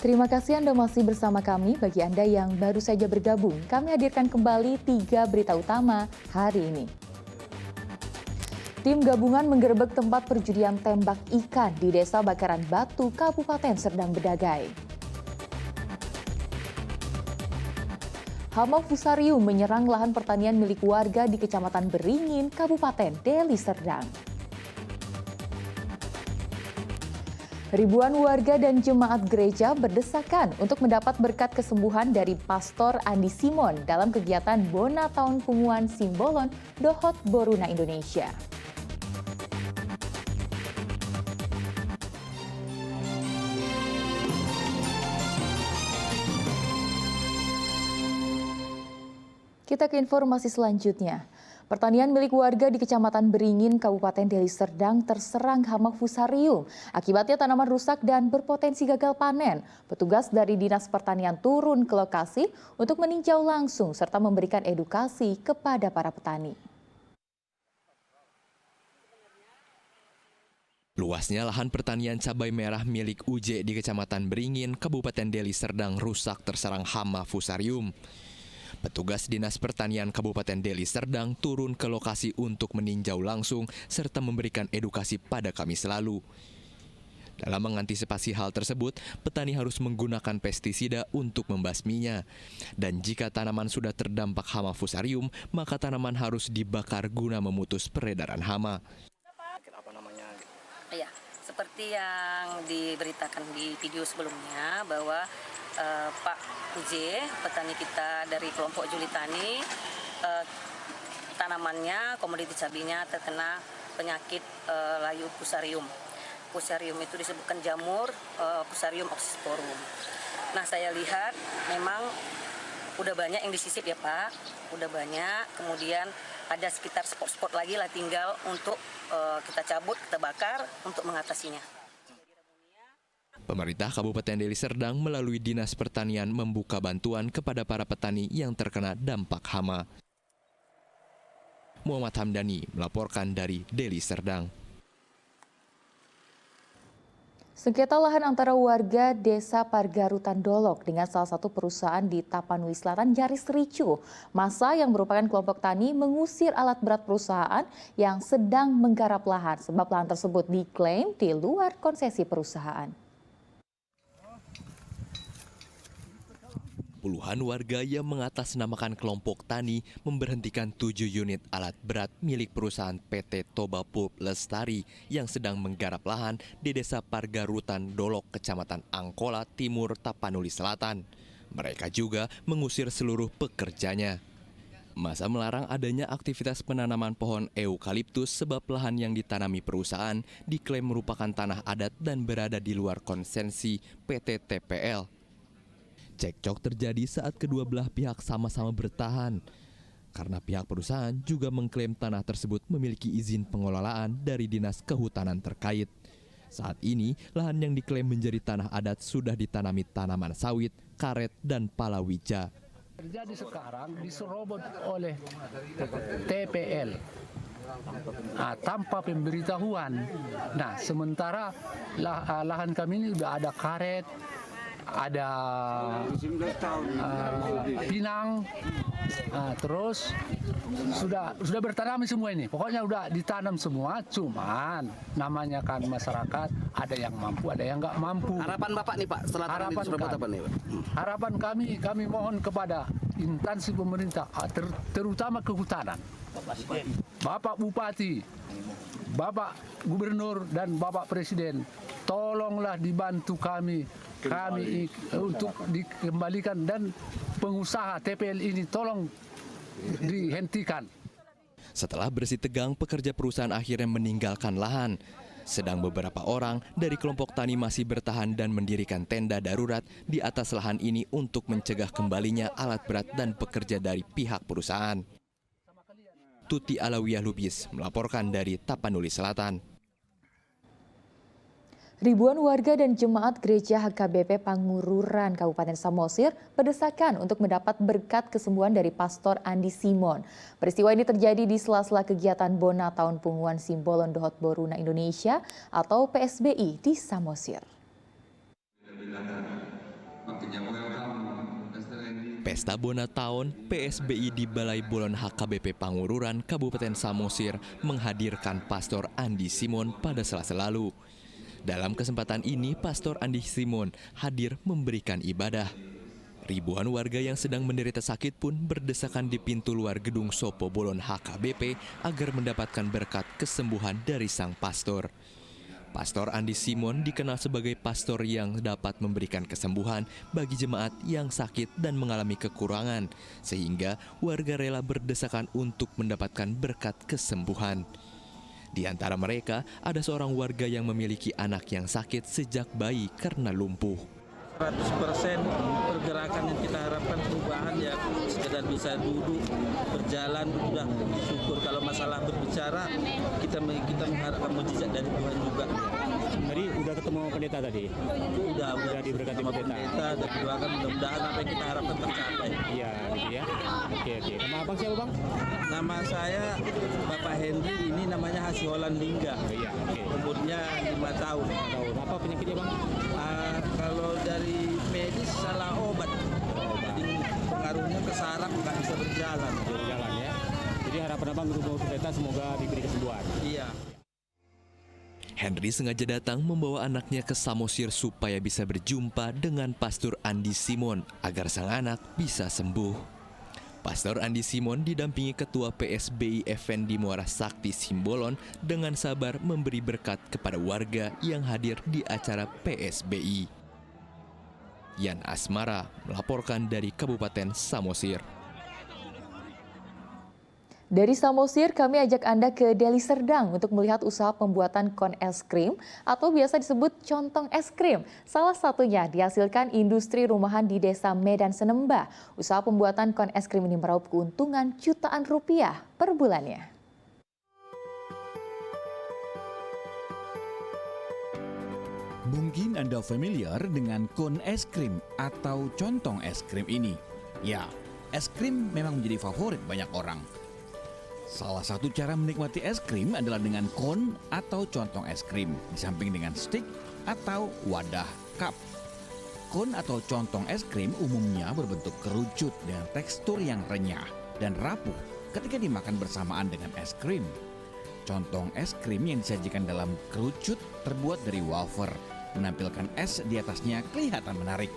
Terima kasih Anda masih bersama kami. Bagi Anda yang baru saja bergabung, kami hadirkan kembali 3 berita utama hari ini. Tim gabungan menggerebek tempat perjudian tembak ikan di Desa Bakaran Batu, Kabupaten Serdang Bedagai. Hama fusarium menyerang lahan pertanian milik warga di Kecamatan Beringin, Kabupaten Deli Serdang. Ribuan warga dan jemaat gereja berdesakan untuk mendapat berkat kesembuhan dari Pastor Andi Simon dalam kegiatan Bona Tahun Punguan Simbolon Dohot Boruna Indonesia. Kita ke informasi selanjutnya. Pertanian milik warga di Kecamatan Beringin, Kabupaten Deli Serdang terserang hama fusarium. Akibatnya tanaman rusak dan berpotensi gagal panen. Petugas dari Dinas Pertanian turun ke lokasi untuk meninjau langsung serta memberikan edukasi kepada para petani. Luasnya lahan pertanian cabai merah milik UJ di Kecamatan Beringin, Kabupaten Deli Serdang rusak terserang hama fusarium. Petugas Dinas Pertanian Kabupaten Deli Serdang turun ke lokasi untuk meninjau langsung serta memberikan edukasi pada Kamis lalu. Dalam mengantisipasi hal tersebut, petani harus menggunakan pestisida untuk membasminya. Dan jika tanaman sudah terdampak hama fusarium, maka tanaman harus dibakar guna memutus peredaran hama. Ya, seperti yang diberitakan di video sebelumnya bahwa Pak UJ, petani kita dari kelompok Juli Tani, tanamannya, komoditi cabainya terkena penyakit layu fusarium. Fusarium itu disebutkan jamur Fusarium oxysporum. Nah, saya lihat memang udah banyak yang disisip ya Pak, udah banyak. Kemudian ada sekitar spot-spot lagi lah tinggal untuk kita cabut, kita bakar untuk mengatasinya. Pemerintah Kabupaten Deli Serdang melalui Dinas Pertanian membuka bantuan kepada para petani yang terkena dampak hama. Muhammad Hamdani melaporkan dari Deli Serdang. Sengketa lahan antara warga Desa Pargarutan Dolok dengan salah satu perusahaan di Tapanuli Selatan nyaris ricuh. Massa yang merupakan kelompok tani mengusir alat berat perusahaan yang sedang menggarap lahan sebab lahan tersebut diklaim di luar konsesi perusahaan. Puluhan warga yang mengatasnamakan kelompok tani memberhentikan 7 unit alat berat milik perusahaan PT Toba Pulp Lestari yang sedang menggarap lahan di Desa Pargarutan Dolok, Kecamatan Angkola Timur, Tapanuli Selatan. Mereka juga mengusir seluruh pekerjanya. Massa melarang adanya aktivitas penanaman pohon eukaliptus sebab lahan yang ditanami perusahaan diklaim merupakan tanah adat dan berada di luar konsesi PT TPL. Cekcok terjadi saat kedua belah pihak sama-sama bertahan karena pihak perusahaan juga mengklaim tanah tersebut memiliki izin pengelolaan dari Dinas Kehutanan terkait. Saat ini, lahan yang diklaim menjadi tanah adat sudah ditanami tanaman sawit, karet, dan palawija. Terjadi sekarang diserobot oleh TPL tanpa pemberitahuan. Nah, sementara lahan kami ini sudah ada karet, ada pinang, terus sudah bertanam semua ini. Pokoknya udah ditanam semua, cuman namanya kan masyarakat ada yang mampu, ada yang nggak mampu. Harapan Bapak nih Pak, setelah harapan kami mohon kepada instansi pemerintah, terutama kehutanan, Bapak Bupati, Bapak Gubernur dan Bapak Presiden, tolonglah dibantu kami untuk dikembalikan dan pengusaha TPL ini tolong dihentikan. Setelah bersih tegang, pekerja perusahaan akhirnya meninggalkan lahan. Sedang beberapa orang dari kelompok tani masih bertahan dan mendirikan tenda darurat di atas lahan ini untuk mencegah kembalinya alat berat dan pekerja dari pihak perusahaan. Tuti Alawiyah Lubis melaporkan dari Tapanuli Selatan. Ribuan warga dan jemaat gereja HKBP Pangururan Kabupaten Samosir berdesakan untuk mendapat berkat kesembuhan dari Pastor Andi Simon. Peristiwa ini terjadi di sela-sela kegiatan Bona Tahun Punguan Simbolon Dohot Boruna Indonesia atau PSBI di Samosir. Pesta Bona Tahun PSBI di Balai Bolon HKBP Pangururan, Kabupaten Samosir menghadirkan Pastor Andi Simon pada Selasa lalu. Dalam kesempatan ini, Pastor Andi Simon hadir memberikan ibadah. Ribuan warga yang sedang menderita sakit pun berdesakan di pintu luar gedung Sopo Bolon HKBP agar mendapatkan berkat kesembuhan dari sang pastor. Pastor Andi Simon dikenal sebagai pastor yang dapat memberikan kesembuhan bagi jemaat yang sakit dan mengalami kekurangan, sehingga warga rela berdesakan untuk mendapatkan berkat kesembuhan. Di antara mereka, ada seorang warga yang memiliki anak yang sakit sejak bayi karena lumpuh. 100% pergerakan yang kita harapkan perubahan ya sekedar bisa duduk, berjalan, sudah syukur. Kalau masalah berbicara, kita mengharapkan mujizat dari Tuhan juga. Tadi udah ketemu pendeta tadi? Udah diberkati sama pendeta. dan doakan mudah-mudahan apa yang kita harapkan tercapai. Iya, gitu ya. Oke. Nama abang siapa bang? Nama saya Bapak Henry, ini namanya Hasiholan Lingga. Oh, iya, oke. Umurnya 5 tahun. Apa penyakitnya bang? Kalau dari medis salah obat. Jadi pengaruhnya ke saraf, nggak bisa berjalan. Jalan ya. Jadi harapan abang ketemu pendeta semoga diberi kesembuhan. Iya. Henry sengaja datang membawa anaknya ke Samosir supaya bisa berjumpa dengan Pastor Andi Simon agar sang anak bisa sembuh. Pastor Andi Simon didampingi Ketua PSBI Effendi Muara Sakti Simbolon dengan sabar memberi berkat kepada warga yang hadir di acara PSBI. Yan Asmara melaporkan dari Kabupaten Samosir. Dari Samosir, kami ajak Anda ke Deli Serdang untuk melihat usaha pembuatan kon es krim atau biasa disebut contong es krim. Salah satunya dihasilkan industri rumahan di Desa Medan Senemba. Usaha pembuatan kon es krim ini meraup keuntungan jutaan rupiah per bulannya. Mungkin Anda familiar dengan kon es krim atau contong es krim ini. Ya, es krim memang menjadi favorit banyak orang. Salah satu cara menikmati es krim adalah dengan kon atau contong es krim, di samping dengan stick atau wadah cup. Kon atau contong es krim umumnya berbentuk kerucut dengan tekstur yang renyah dan rapuh ketika dimakan bersamaan dengan es krim. Contong es krim yang disajikan dalam kerucut terbuat dari wafer, menampilkan es di atasnya kelihatan menarik.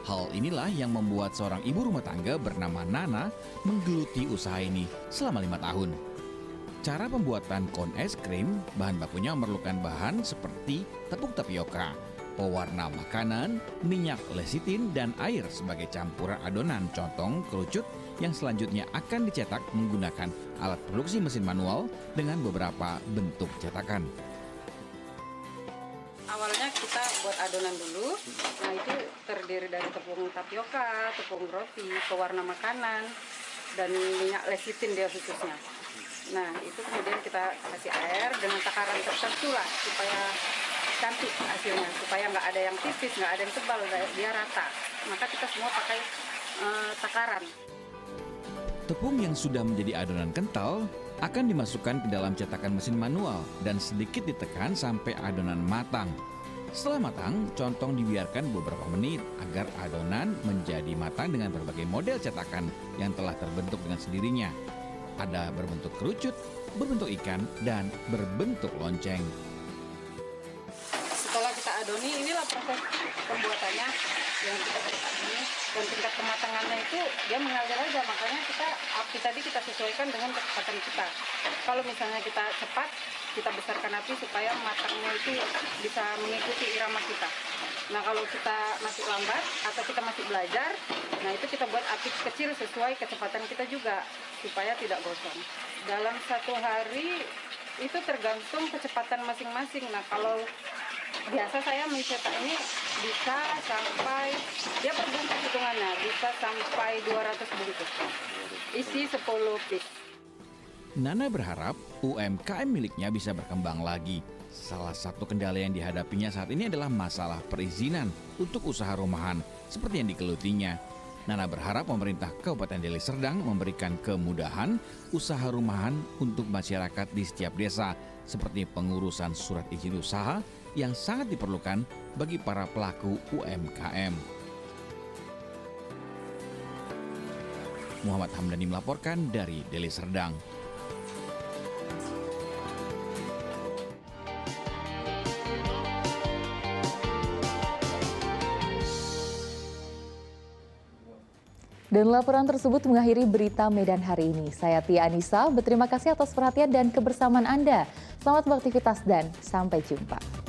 Hal inilah yang membuat seorang ibu rumah tangga bernama Nana menggeluti usaha ini selama 5 tahun. Cara pembuatan kon es krim, bahan bakunya memerlukan bahan seperti tepung tapioka, pewarna makanan, minyak lecitin, dan air sebagai campuran adonan contong kerucut yang selanjutnya akan dicetak menggunakan alat produksi mesin manual dengan beberapa bentuk cetakan. Awalnya kita buat adonan dulu. Nah, itu terdiri dari tepung tapioka, tepung roti, pewarna makanan, dan minyak lecitin dia khususnya. Nah, itu kemudian kita kasih air dengan takaran tertentu lah supaya cantik hasilnya, supaya nggak ada yang tipis, nggak ada yang tebal, dia rata. Maka kita semua pakai takaran. Tepung yang sudah menjadi adonan kental akan dimasukkan ke dalam cetakan mesin manual dan sedikit ditekan sampai adonan matang. Setelah matang, contong dibiarkan beberapa menit agar adonan menjadi matang dengan berbagai model cetakan yang telah terbentuk dengan sendirinya. Ada berbentuk kerucut, berbentuk ikan, dan berbentuk lonceng. Setelah kita adoni, inilah proses pembuatannya yang kita adoni. Dan tingkat kematangannya itu dia mengalir aja, makanya api tadi kita sesuaikan dengan kecepatan kita. Kalau misalnya kita cepat, kita besarkan api supaya matangnya itu bisa mengikuti irama kita. Nah, kalau kita masih lambat atau kita masih belajar, nah itu kita buat api kecil sesuai kecepatan kita juga supaya tidak gosong. Dalam 1 hari itu tergantung kecepatan masing-masing. Nah, kalau biasa saya mencetak ini bisa sampai, dia per bungkus hitungannya, bisa sampai 200 bungkus. Isi 10 piece. Nana berharap UMKM miliknya bisa berkembang lagi. Salah satu kendala yang dihadapinya saat ini adalah masalah perizinan untuk usaha rumahan seperti yang digelutinya. Nana berharap pemerintah Kabupaten Deli Serdang memberikan kemudahan usaha rumahan untuk masyarakat di setiap desa, seperti pengurusan surat izin usaha yang sangat diperlukan bagi para pelaku UMKM. Muhammad Hamdani melaporkan dari Deli Serdang. Dan laporan tersebut mengakhiri berita Medan hari ini. Saya Tia Anissa, berterima kasih atas perhatian dan kebersamaan Anda. Selamat beraktivitas dan sampai jumpa.